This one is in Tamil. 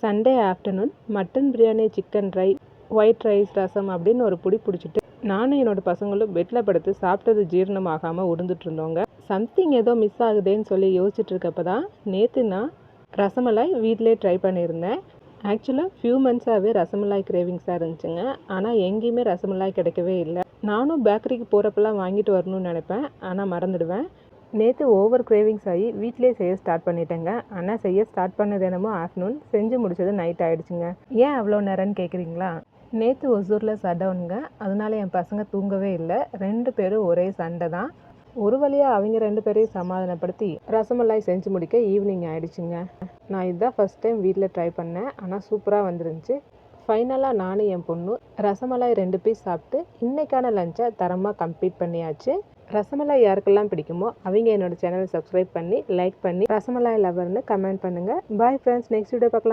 Sunday afternoon mutton biryani, chicken dry, white rice, rasam அப்படின்னு ஒரு புடி பிடிச்சிட்டு நானும் என்னோடய பசங்களும் பெட்டில் படுத்து சாப்பிட்டது ஜீரணமாகாமல் உருந்துட்டு இருந்தோங்க. சம்திங் ஏதோ மிஸ் ஆகுதேன்னு சொல்லி யோசிச்சுட்டு இருக்கப்போ தான் நேற்று நான் ரசமலாய் வீட்டிலே ட்ரை பண்ணியிருந்தேன். ஆக்சுவலாக ஃபியூ மந்த்ஸாகவே ரசமலாய் கிரேவிங்ஸாக இருந்துச்சுங்க. ஆனால் எங்கேயுமே ரசமலாய் கிடைக்கவே இல்லை. நானும் பேக்கரிக்கு போகிறப்பெல்லாம் வாங்கிட்டு வரணும்னு நினைப்பேன், ஆனால் மறந்துடுவேன். நேற்று ஓவர் கிரேவிங்ஸ் ஆகி வீட்டிலே செய்ய ஸ்டார்ட் பண்ணிட்டேங்க. ஆனால் செய்ய ஸ்டார்ட் பண்ணது என்னமோ ஆஃப்டர்நூன், செஞ்சு முடிச்சது நைட் ஆகிடுச்சுங்க. ஏன் அவ்வளோ நேரம்னு கேட்குறீங்களா? நேற்று ஒசூரில் சடவுனுங்க. அதனால என் பசங்க தூங்கவே இல்லை. 2 பேரும் ஒரே சண்டை தான். ஒரு வழியாக அவங்க 2 பேரையும் சமாதானப்படுத்தி ரசமலாய் செஞ்சு முடிக்க ஈவினிங் ஆகிடுச்சுங்க. நான் இதுதான் ஃபஸ்ட் டைம் வீட்டில் ட்ரை பண்ணேன். ஆனால் சூப்பராக வந்துருந்துச்சு. ஃபைனலாக நானும் என் பொண்ணும் ரசமலாய் 2 பீஸ் சாப்பிட்டு இன்றைக்கான லஞ்சை தரமாக கம்ப்ளீட் பண்ணியாச்சு. ரசமலாய் யாருக்கெல்லாம் பிடிக்குமோ அவங்க என்னோடய சேனலை சப்ஸ்கிரைப் பண்ணி, லைக் பண்ணி ரசமலாய் லவர்னு கமெண்ட் பண்ணுங்கள். பாய் ஃப்ரெண்ட்ஸ், நெக்ஸ்ட் வீடியோ பார்க்கலாம்.